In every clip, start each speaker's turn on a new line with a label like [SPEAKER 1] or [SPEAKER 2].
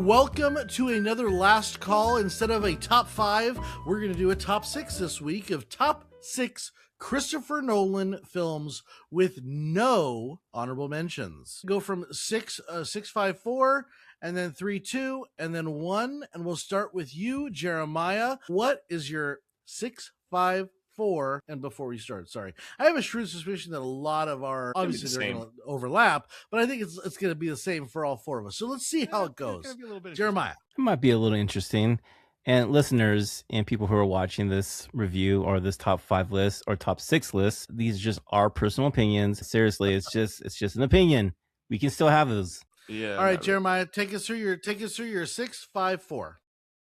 [SPEAKER 1] Welcome to another last call. Instead of a top 5, we're going to do a top 6 this week of top 6 Christopher Nolan films with no honorable mentions. Go from 6, 6, 5, 4, and then 3, 2, and then 1. And we'll start with you, Jeremiah. What is your 6, 5, 4? And before we start, sorry, I have a shrewd suspicion that a lot of our, obviously they're going to overlap, but I think it's going to be the same for all 4 of us. So let's see how it goes. Jeremiah.
[SPEAKER 2] It might be a little interesting. And listeners and people who are watching this review or this top 5 list or top 6 list, these just are personal opinions. Seriously, it's just an opinion. We can still have those.
[SPEAKER 1] Yeah. All right, Jeremiah, take us through your 6, 5, 4.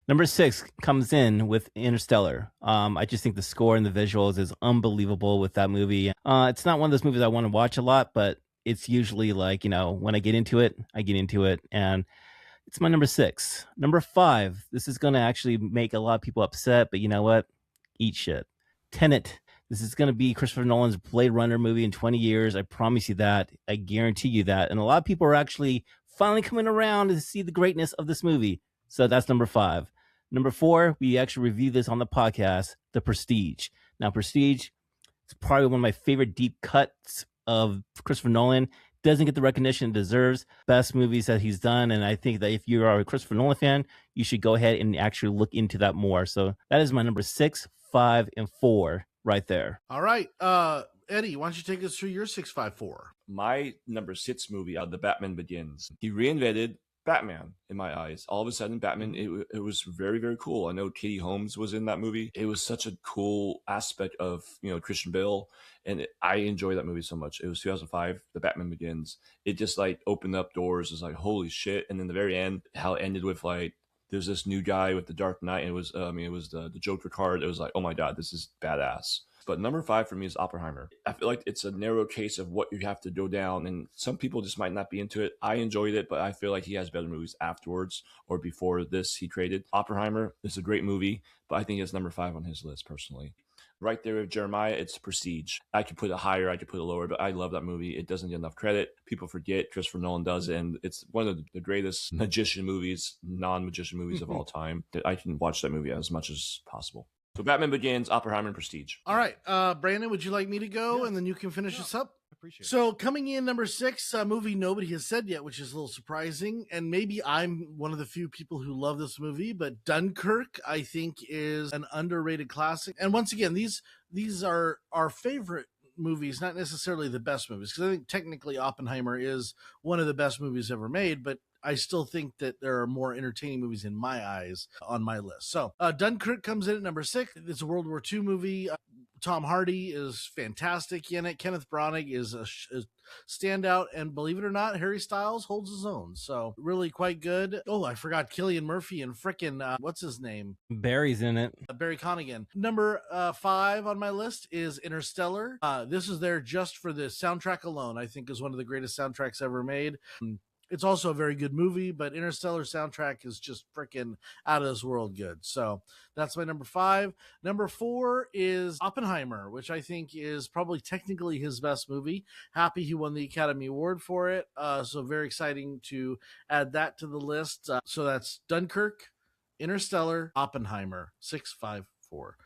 [SPEAKER 2] Number 6 comes in with Interstellar. I just think the score and the visuals is unbelievable with that movie. It's not one of those movies I want to watch a lot, but it's usually like, when I get into it, and it's my number 6. Number 5, this is going to actually make a lot of people upset, but you know what? Eat shit. Tenet. This is going to be Christopher Nolan's Blade Runner movie in 20 years. I promise you that. I guarantee you that. And a lot of people are actually finally coming around to see the greatness of this movie. So that's number 5. Number 4, we actually reviewed this on the podcast, The Prestige. Now, Prestige is probably one of my favorite deep cuts of Christopher Nolan. Doesn't get the recognition it deserves. Best movies that he's done. And I think that if you are a Christopher Nolan fan, you should go ahead and actually look into that more. So that is my number 6, 5, and 4 right there.
[SPEAKER 1] All right. Eddie, why don't you take us through your 6, 5, 4?
[SPEAKER 3] My number 6 movie, The Batman Begins. He reinvented Batman in my eyes. All of a sudden, Batman, it was very, very cool. I know Katie Holmes was in that movie. It was such a cool aspect of, Christian Bale. And I enjoyed that movie so much. It was 2005, The Batman Begins. It just like opened up doors. It's like, holy shit. And then the very end, how it ended with like, there's this new guy with the Dark Knight. And it was the Joker card. It was like, oh my God, this is badass. But number 5 for me is Oppenheimer. I feel like it's a narrow case of what you have to go down, and some people just might not be into it. I enjoyed it, but I feel like he has better movies afterwards or before this he created. Oppenheimer is a great movie, but I think it's number 5 on his list personally. Right there with Jeremiah, it's Prestige. I could put it higher, I could put it lower, but I love that movie. It doesn't get enough credit. People forget Christopher Nolan does, and it's one of the greatest magician movies, non-magician movies of all time. That I can watch that movie as much as possible. So Batman Begins, Oppenheimer, and Prestige.
[SPEAKER 1] All right. Brandon, would you like me to go? And then you can finish us up?
[SPEAKER 4] I appreciate it.
[SPEAKER 1] So coming in number 6, a movie nobody has said yet, which is a little surprising. And maybe I'm one of the few people who love this movie, but Dunkirk, I think, is an underrated classic. And once again, these are our favorite movies, not necessarily the best movies, because I think technically Oppenheimer is one of the best movies ever made, but I still think that there are more entertaining movies in my eyes on my list. So Dunkirk comes in at number 6. It's a World War II movie. Tom Hardy is fantastic in it. Kenneth Branagh is a standout. And believe it or not, Harry Styles holds his own. So really quite good. Oh, I forgot Cillian Murphy and frickin' what's his name?
[SPEAKER 2] Barry's in it.
[SPEAKER 1] Barry Connigan. Number 5 on my list is Interstellar. This is there just for the soundtrack alone. I think is one of the greatest soundtracks ever made. It's also a very good movie, but Interstellar soundtrack is just freaking out of this world good. So that's my number 5. Number 4 is Oppenheimer, which I think is probably technically his best movie. Happy he won the Academy Award for it. So very exciting to add that to the list. So that's Dunkirk, Interstellar, Oppenheimer, 6, 5, 4.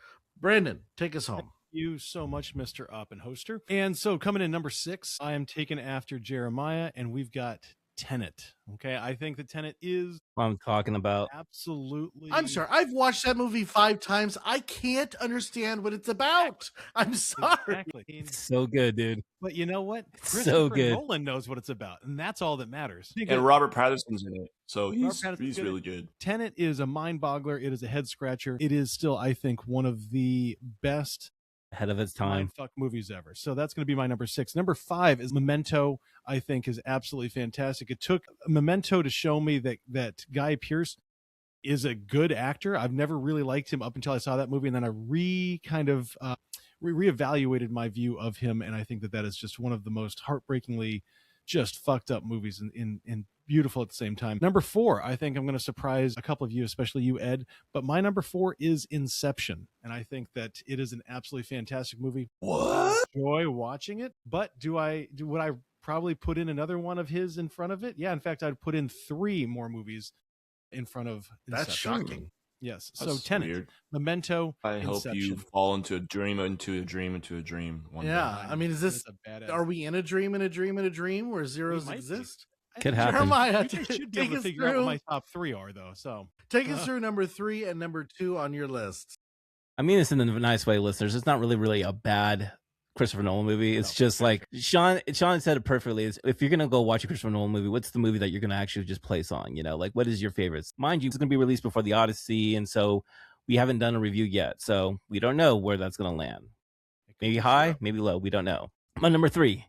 [SPEAKER 1] Brandon, take us home.
[SPEAKER 4] Thank you so much, Mr. Oppenhoster. And so coming in number 6, I am taken after Jeremiah, and we've got Tenet. Okay, I think the Tenet is
[SPEAKER 2] what I'm talking about.
[SPEAKER 4] Absolutely.
[SPEAKER 1] I'm sorry. I've watched that movie 5 times. I can't understand what it's about. I'm sorry.
[SPEAKER 4] Exactly.
[SPEAKER 2] It's so good, dude.
[SPEAKER 4] But you know what?
[SPEAKER 2] It's so good.
[SPEAKER 4] Nolan knows what it's about, and that's all that matters.
[SPEAKER 3] And Robert Pattinson's in it, so he's really good.
[SPEAKER 4] Tenet is a mind boggler. It is a head scratcher. It is still, I think, one of the best
[SPEAKER 2] ahead of its time
[SPEAKER 4] fuck movies ever. So that's going to be my number 6. Number 5 is Memento. I think is absolutely fantastic. It took Memento to show me that Guy Pearce is a good actor. I've never really liked him up until I saw that movie, and then I reevaluated my view of him, and I think that is just one of the most heartbreakingly just fucked up movies in beautiful at the same time. Number 4, I think I'm going to surprise a couple of you, especially you, Ed, but my number 4 is Inception, and I think that it is an absolutely fantastic movie.
[SPEAKER 1] What?
[SPEAKER 4] Enjoy watching it, but would I probably put in another one of his in front of it? Yeah, in fact, I'd put in 3 more movies in front of
[SPEAKER 1] That's
[SPEAKER 4] Inception.
[SPEAKER 1] shocking.
[SPEAKER 4] Yes.
[SPEAKER 3] That's
[SPEAKER 4] So Tenet,
[SPEAKER 3] weird.
[SPEAKER 4] Memento,
[SPEAKER 3] I hope you
[SPEAKER 4] Inception.
[SPEAKER 3] fall into a dream, into a dream, into a dream one day.
[SPEAKER 1] Yeah, I mean, is this?
[SPEAKER 4] It's a badass.
[SPEAKER 1] Are we in a dream, in a dream, in a dream where zeros
[SPEAKER 4] might be.
[SPEAKER 1] exist?
[SPEAKER 4] I
[SPEAKER 2] Could
[SPEAKER 4] think
[SPEAKER 2] happen.
[SPEAKER 1] Jeremiah,
[SPEAKER 4] You guys should be
[SPEAKER 1] take
[SPEAKER 4] able to
[SPEAKER 1] us
[SPEAKER 4] figure out
[SPEAKER 1] through.
[SPEAKER 4] what my top 3 are, though. So
[SPEAKER 1] Take us through number 3 and number 2 on your list.
[SPEAKER 2] I mean this in a nice way, listeners. It's not really a bad Christopher Nolan movie. It's just like Sean said it perfectly. Is if you're gonna go watch a Christopher Nolan movie, what's the movie that you're gonna actually just place on? You know, like what is your favorites? Mind you, it's gonna be released before the Odyssey, and so we haven't done a review yet, so we don't know where that's gonna land. Maybe high, maybe low. We don't know. My number 3.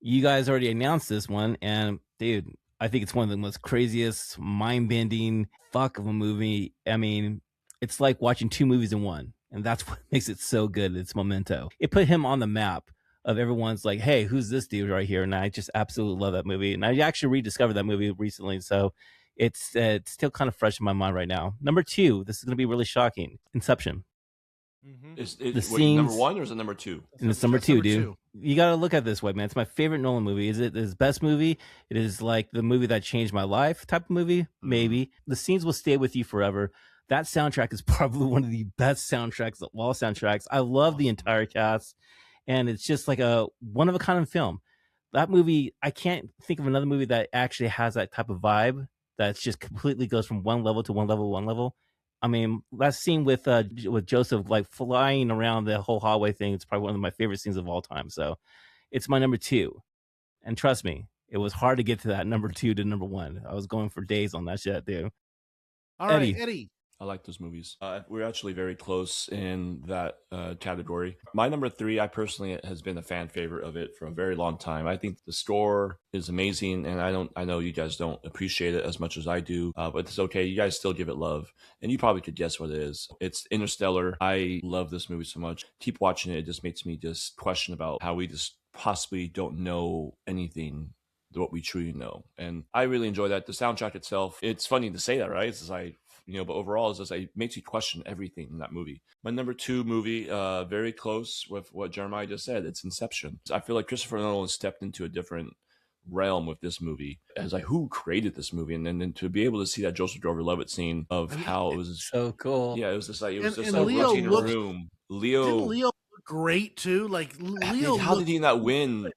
[SPEAKER 2] You guys already announced this one, and dude, I think it's one of the most craziest, mind-bending fuck of a movie. I mean, it's like watching 2 movies in one, and that's what makes it so good. It's Memento. It put him on the map of everyone's like, hey, who's this dude right here? And I just absolutely love that movie. And I actually rediscovered that movie recently, so it's still kind of fresh in my mind right now. Number 2, this is going to be really shocking. Inception.
[SPEAKER 3] Is
[SPEAKER 2] The
[SPEAKER 3] it
[SPEAKER 2] scenes-
[SPEAKER 3] number 1 or is it number 2?
[SPEAKER 2] And it's number
[SPEAKER 1] That's
[SPEAKER 2] 2,
[SPEAKER 1] number
[SPEAKER 2] dude.
[SPEAKER 1] 2.
[SPEAKER 2] You got to look at it this way, man. It's my favorite Nolan movie. Is it his best movie? It is like the movie that changed my life type of movie? Maybe. The scenes will stay with you forever. That soundtrack is probably one of the best soundtracks of all soundtracks. I love the entire cast, and it's just like a one-of-a-kind film. That movie, I can't think of another movie that actually has that type of vibe that just completely goes from one level to one level, one level. I mean, that scene with Joseph like flying around the whole hallway thing, it's probably one of my favorite scenes of all time. So it's my number 2. And trust me, it was hard to get to that number 2 to number 1. I was going for days on that shit, dude.
[SPEAKER 1] All right,
[SPEAKER 2] Eddie.
[SPEAKER 1] Eddie.
[SPEAKER 3] I like those movies. We're actually very close in that category. My number 3, I personally has been a fan favorite of it for a very long time. I think the score is amazing, and I know you guys don't appreciate it as much as I do, but it's okay. You guys still give it love, and you probably could guess what it is. It's Interstellar. I love this movie so much. Keep watching it. It just makes me just question about how we just possibly don't know anything what we truly know. And I really enjoy that. The soundtrack itself, it's funny to say that, right? It's just like, but overall, it's just like, it makes you question everything in that movie. My number 2 movie, very close with what Jeremiah just said, it's Inception. I feel like Christopher Nolan stepped into a different realm with this movie. As like, who created this movie? And then to be able to see that Joseph Gordon-Levitt scene of how it was
[SPEAKER 2] So cool.
[SPEAKER 3] Yeah, it was just like,
[SPEAKER 1] And
[SPEAKER 3] Leo
[SPEAKER 1] Leo
[SPEAKER 3] in a
[SPEAKER 1] looked-
[SPEAKER 3] room.
[SPEAKER 1] Didn't
[SPEAKER 3] Leo,
[SPEAKER 1] Leo look great too? Like Leo.
[SPEAKER 3] how did
[SPEAKER 1] looked-
[SPEAKER 3] he not win?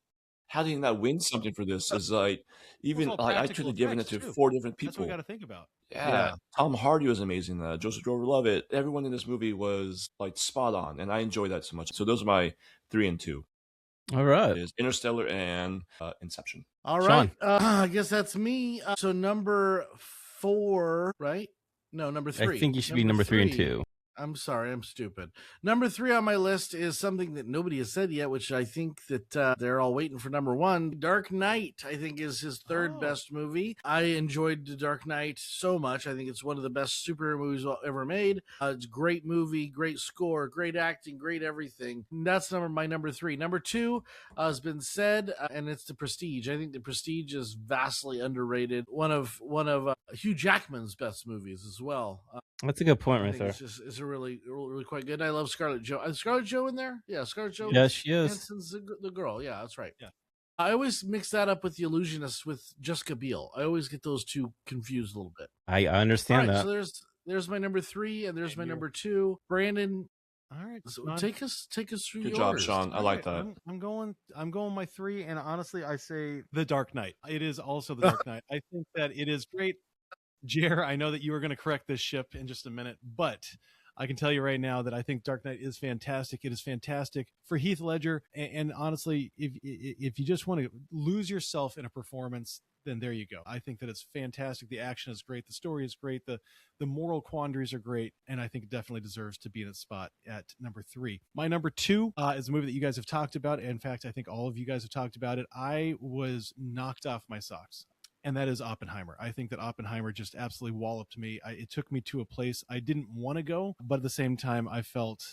[SPEAKER 3] How did he not win something for this? Is like, even
[SPEAKER 4] all
[SPEAKER 3] like I
[SPEAKER 4] practical
[SPEAKER 3] could have given it
[SPEAKER 4] effects,
[SPEAKER 3] to
[SPEAKER 4] too.
[SPEAKER 3] 4 different
[SPEAKER 4] That's what
[SPEAKER 3] people.
[SPEAKER 4] we got to think about.
[SPEAKER 3] Yeah. Tom Hardy was amazing. Joseph Gordon-Levitt. Everyone in this movie was like spot on, and I enjoyed that so much. So those are my 3 and 2.
[SPEAKER 2] All right.
[SPEAKER 3] It is Interstellar and Inception.
[SPEAKER 1] All right. I guess that's me. So number 4, right? No, number 3.
[SPEAKER 2] I think you should be number 3 and 2.
[SPEAKER 1] I'm sorry, I'm stupid. Number 3 on my list is something that nobody has said yet, which I think that they're all waiting for number 1. Dark Knight, I think, is his third best movie. I enjoyed The Dark Knight so much. I think it's one of the best superhero movies ever made. It's a great movie, great score, great acting, great everything. And that's my number 3. Number 2 has been said, and it's The Prestige. I think The Prestige is vastly underrated. One of Hugh Jackman's best movies as well.
[SPEAKER 2] That's a good point right there.
[SPEAKER 1] It's a really quite good. And I love Scarlett Jo. Is Scarlett Jo in there? Yeah, Scarlett Jo.
[SPEAKER 2] Yes, she is.
[SPEAKER 1] Hanson's the girl. Yeah, that's right.
[SPEAKER 4] Yeah.
[SPEAKER 1] I always mix that up with The Illusionist with Jessica Biel. I always get those two confused a little bit.
[SPEAKER 2] I understand that.
[SPEAKER 1] So there's my number 3, and there's my
[SPEAKER 4] Maybe.
[SPEAKER 1] number 2. Brandon,
[SPEAKER 4] All right.
[SPEAKER 1] so
[SPEAKER 4] Sean.
[SPEAKER 1] take us through
[SPEAKER 3] Good
[SPEAKER 1] yours.
[SPEAKER 3] job, Sean. I like that.
[SPEAKER 4] I'm going my 3, and honestly, I say The Dark Knight. It is also The Dark Knight. I think that it is great. Jer, I know that you are going to correct this ship in just a minute, but I can tell you right now that I think Dark Knight is fantastic. It is fantastic for Heath Ledger, and honestly, if you just want to lose yourself in a performance, then there you go. I think that it's fantastic. The action is great. The story is great. The moral quandaries are great, and I think it definitely deserves to be in its spot at number 3. My number 2 is a movie that you guys have talked about. In fact, I think all of you guys have talked about it. I was knocked off my socks, and that is Oppenheimer. I think that Oppenheimer just absolutely walloped me. It took me to a place I didn't want to go, but at the same time, I felt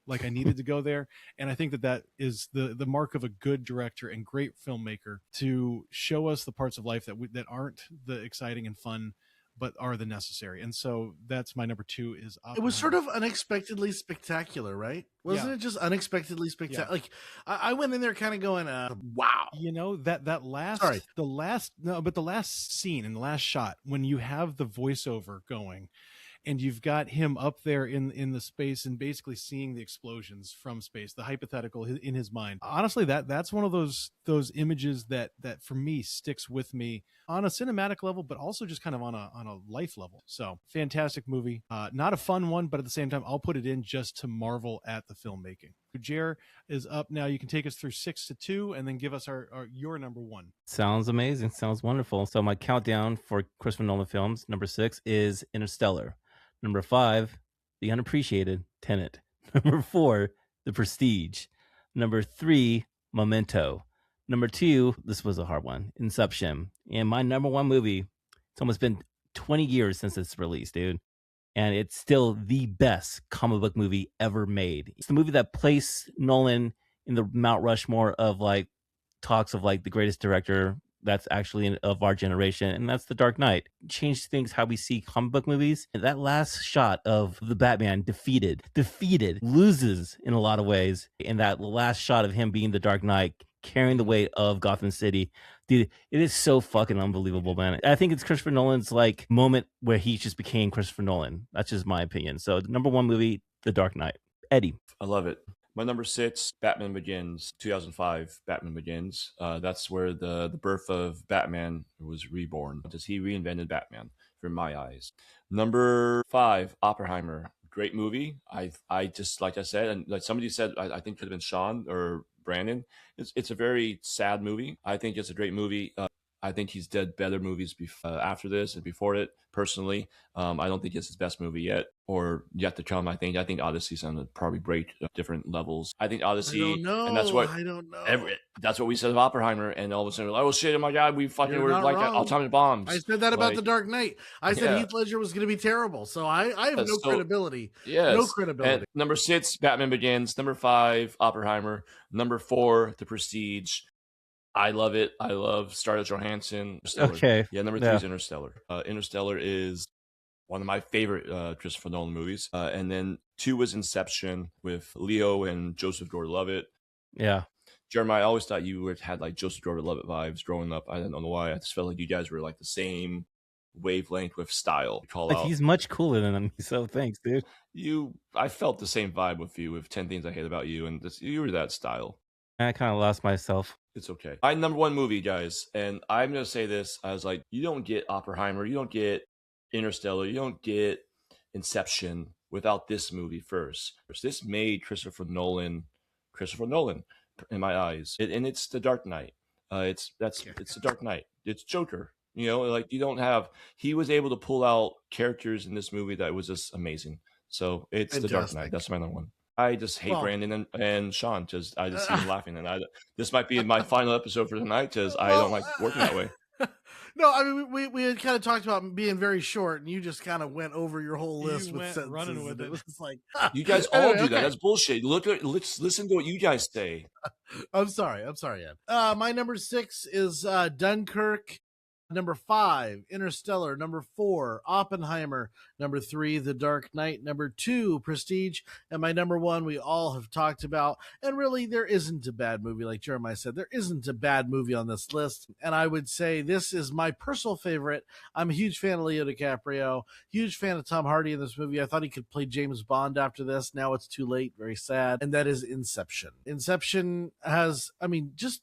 [SPEAKER 4] like I needed to go there. And I think that is the mark of a good director and great filmmaker, to show us the parts of life that aren't the exciting and fun, but are the necessary. And so that's my number 2 is
[SPEAKER 1] It was sort
[SPEAKER 4] Oppenheimer.
[SPEAKER 1] of unexpectedly spectacular, right? Wasn't
[SPEAKER 4] Yeah.
[SPEAKER 1] it just unexpectedly spectacular? Like I went in there kind of going, wow.
[SPEAKER 4] You know, that last,
[SPEAKER 1] Sorry.
[SPEAKER 4] the last scene and the last shot when you have the voiceover going and you've got him up there in the space and basically seeing the explosions from space, the hypothetical in his mind. Honestly, that's one of those images that for me sticks with me on a cinematic level, but also just kind of on a life level. So fantastic movie. Not a fun one, but at the same time, I'll put it in just to marvel at the filmmaking. Jer is up now. You can take us through 6 to 2 and then give us your number 1.
[SPEAKER 2] Sounds amazing. Sounds wonderful. So my countdown for Christopher Nolan films, number 6 is Interstellar. Number 5, The Unappreciated, Tenet. Number 4, The Prestige. Number 3, Memento. Number 2, this was a hard one, Inception. And my number 1 movie, it's almost been 20 years since it's released, dude. And it's still the best comic book movie ever made. It's the movie that placed Nolan in the Mount Rushmore of like talks of like the greatest director that's actually of our generation, and that's The Dark Knight. Changed things how we see comic book movies. And that last shot of the Batman defeated, loses in a lot of ways. And that last shot of him being the Dark Knight, carrying the weight of Gotham City, dude, it is so fucking unbelievable, man. I think it's Christopher Nolan's like moment where he just became Christopher Nolan. That's just my opinion. So the number 1 movie, The Dark Knight. Eddie.
[SPEAKER 3] I love it. My number 6, Batman Begins, 2005, Batman Begins. That's where the birth of Batman was reborn. Because he reinvented Batman, for my eyes. Number 5, Oppenheimer. Great movie. I just, like I said, and like somebody said, I think could have been Sean or Brandon. It's a very sad movie. I think it's a great movie. I think he's did better movies after this and before it. Personally, I don't think it's his best movie yet, or yet to come. I think Odyssey's on probably break different levels. I think Odyssey,
[SPEAKER 1] I don't know.
[SPEAKER 3] and that's what
[SPEAKER 1] I don't know.
[SPEAKER 3] that's what we said of Oppenheimer, and all of a sudden, we're like, oh shit, oh my god, we fucking
[SPEAKER 1] You're
[SPEAKER 3] were
[SPEAKER 1] not
[SPEAKER 3] like
[SPEAKER 1] wrong.
[SPEAKER 3] atomic bombs.
[SPEAKER 1] I said that about
[SPEAKER 3] Like,
[SPEAKER 1] The Dark Knight. I said
[SPEAKER 3] yeah.
[SPEAKER 1] Heath Ledger was going to be terrible, so I have no credibility.
[SPEAKER 3] Yes.
[SPEAKER 1] No credibility.
[SPEAKER 3] And number 6, Batman Begins. Number 5, Oppenheimer. Number 4, The Prestige. I love it. I love Scarlett Johansson.
[SPEAKER 2] Okay.
[SPEAKER 3] Yeah, number 3 is Interstellar. Interstellar is one of my favorite Christopher Nolan movies. And then 2 was Inception with Leo and Joseph Gordon-Levitt.
[SPEAKER 2] Yeah.
[SPEAKER 3] Jeremiah, I always thought you had like Joseph Gordon-Levitt vibes growing up. I don't know why. I just felt like you guys were like the same wavelength with style.
[SPEAKER 2] He's much cooler than me, so thanks, dude.
[SPEAKER 3] I felt the same vibe with you with 10 Things I Hate About You, and you were that style.
[SPEAKER 2] I kind of lost myself.
[SPEAKER 3] It's okay. My number 1 movie, guys, and I'm going to say this. I was like, you don't get Oppenheimer, you don't get Interstellar, you don't get Inception without this movie first. This made Christopher Nolan in my eyes. And it's The Dark Knight. It's The Dark Knight. It's Joker. You know, like he was able to pull out characters in this movie that was just amazing. So it's
[SPEAKER 1] Fantastic.
[SPEAKER 3] The Dark Knight. That's my number 1. I just hate Brandon and Sean because I just see them laughing, and this might be my final episode for tonight because I don't like working that way.
[SPEAKER 1] No, I mean we had kind of talked about being very short, and you just kind of went over your whole list with sentences.
[SPEAKER 4] Running with
[SPEAKER 1] it was like
[SPEAKER 3] you guys all do that. That's bullshit. Listen to what you guys say.
[SPEAKER 1] I'm sorry, Ed. My number 6 is Dunkirk. Number 5, Interstellar. Number 4, Oppenheimer. Number 3, The Dark Knight. Number 2, Prestige. And my number 1, we all have talked about. And really, there isn't a bad movie, like Jeremiah said. There isn't a bad movie on this list. And I would say this is my personal favorite. I'm a huge fan of Leo DiCaprio. Huge fan of Tom Hardy in this movie. I thought he could play James Bond after this. Now it's too late. Very sad. And that is Inception. Inception has, I mean, just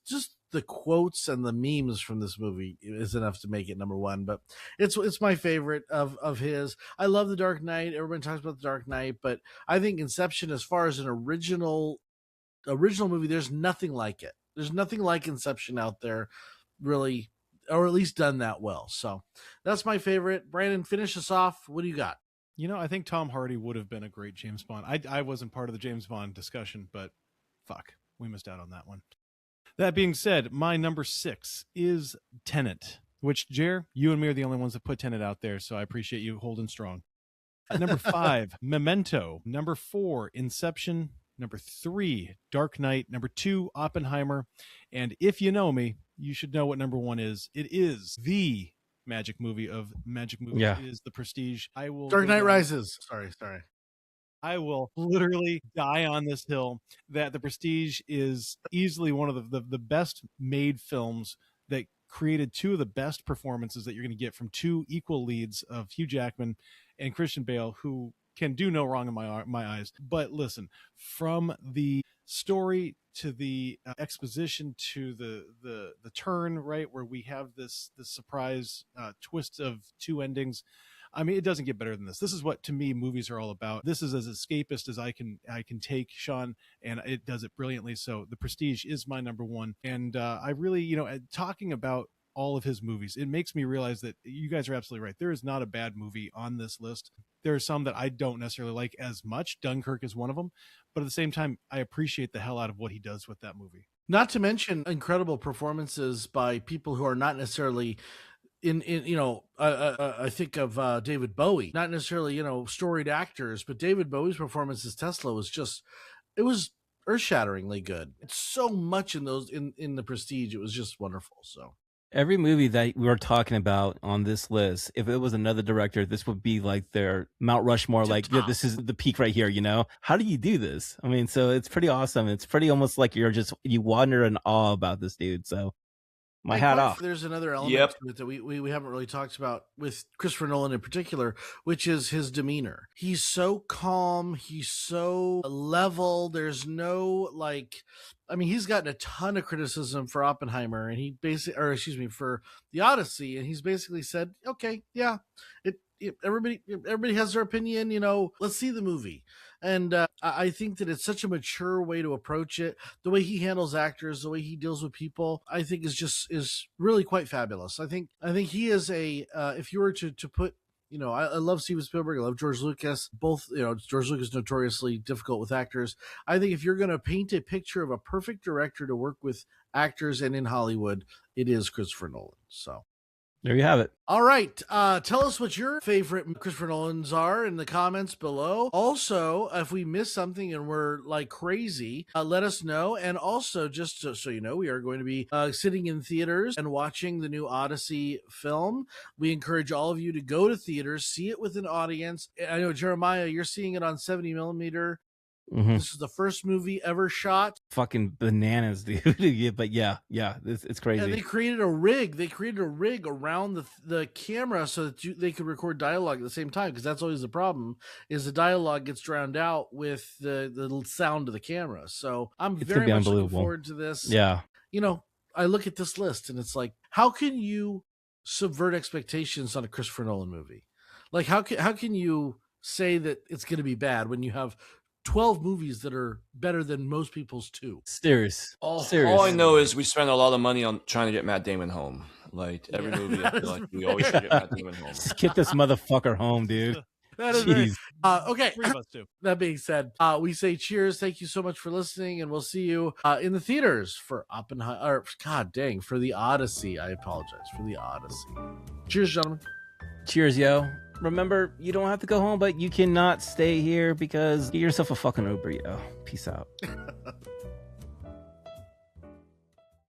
[SPEAKER 1] the quotes and the memes from this movie is enough to make it number 1, but it's my favorite of his. I love The Dark Knight. Everyone talks about The Dark Knight, but I think Inception, as far as an original movie, there's nothing like it. There's nothing like Inception out there, really, or at least done that well. So that's my favorite. Brandon, finish us off. What do you got?
[SPEAKER 4] You know, I think Tom Hardy would have been a great James Bond. I wasn't part of the James Bond discussion, but fuck, we missed out on that one. That being said, my number 6 is Tenet, which, Jer, you and me are the only ones that put Tenet out there, so I appreciate you holding strong. Number 5, Memento. Number 4, Inception. Number 3, Dark Knight. Number 2, Oppenheimer. And if you know me, you should know what number 1 is. It is the magic movie of magic movies
[SPEAKER 2] Yeah.
[SPEAKER 4] is The Prestige. I will
[SPEAKER 1] Dark
[SPEAKER 4] go
[SPEAKER 1] Knight
[SPEAKER 4] down-
[SPEAKER 1] Rises. Sorry.
[SPEAKER 4] I will literally die on this hill that The Prestige is easily one of the best made films that created two of the best performances that you're going to get from two equal leads of Hugh Jackman and Christian Bale, who can do no wrong in my eyes. But listen, from the story to the exposition to the turn, right, where we have this surprise twist of two endings. I mean, it doesn't get better than this. This is what, to me, movies are all about. This is as escapist as I can take, Sean, and it does it brilliantly. So The Prestige is my number one. And I really, talking about all of his movies, it makes me realize that you guys are absolutely right. There is not a bad movie on this list. There are some that I don't necessarily like as much. Dunkirk is one of them. But at the same time, I appreciate the hell out of what he does with that movie.
[SPEAKER 1] Not to mention incredible performances by people who are not necessarily I think of David Bowie, not necessarily, storied actors, but David Bowie's performance as Tesla was it was earth-shatteringly good. It's so much in The Prestige. It was just wonderful. So
[SPEAKER 2] Every movie that we were talking about on this list, if it was another director, this would be like their Mount Rushmore, like, yeah, this is the peak right here, How do you do this? I mean, so it's pretty awesome. It's pretty almost like you wander in awe about this dude. So my hat off.
[SPEAKER 1] There's another element to it that we haven't really talked about with Christopher Nolan in particular, which is his demeanor. He's so calm. He's so level. There's no he's gotten a ton of criticism for Oppenheimer, and for the Odyssey, and he's basically said, okay, yeah, everybody has their opinion. Let's see the movie. And I think that it's such a mature way to approach it. The way he handles actors, the way he deals with people, I think is really quite fabulous. I think he is if you were to put, I love Steven Spielberg, I love George Lucas. Both, George Lucas is notoriously difficult with actors. I think if you're going to paint a picture of a perfect director to work with actors and in Hollywood, it is Christopher Nolan. So
[SPEAKER 2] there you have it.
[SPEAKER 1] All right. Tell us what your favorite Christopher Nolans are in the comments below. Also, if we missed something and we're like crazy, let us know. And also, just so you know, we are going to be sitting in theaters and watching the new Odyssey film. We encourage all of you to go to theaters, see it with an audience. I know, Jeremiah, you're seeing it on 70 millimeter.
[SPEAKER 2] Mm-hmm.
[SPEAKER 1] This is the first movie ever shot.
[SPEAKER 2] Fucking bananas, dude. But yeah, it's crazy.
[SPEAKER 1] And they created a rig. Around the camera so that they could record dialogue at the same time, because that's always the problem, is the dialogue gets drowned out with the sound of the camera. So I'm very much looking forward to this.
[SPEAKER 2] Yeah.
[SPEAKER 1] I look at this list and it's like, how can you subvert expectations on a Christopher Nolan movie? Like, how can you say that it's going to be bad when you have 12 movies that are better than most people's too?
[SPEAKER 2] Serious.
[SPEAKER 3] All I know is we spend a lot of money on trying to get Matt Damon home. Like every movie, I feel like we always should get Matt Damon home.
[SPEAKER 2] Just get this motherfucker home, dude.
[SPEAKER 1] That is very, okay.
[SPEAKER 4] 3 of us too.
[SPEAKER 1] That being said, we say cheers. Thank you so much for listening, and we'll see you in the theaters for Oppenheimer. For the Odyssey. I apologize for the Odyssey. Cheers, gentlemen.
[SPEAKER 2] Cheers, yo. Remember, you don't have to go home, but you cannot stay here because get yourself a fucking Uber, yo. Peace out.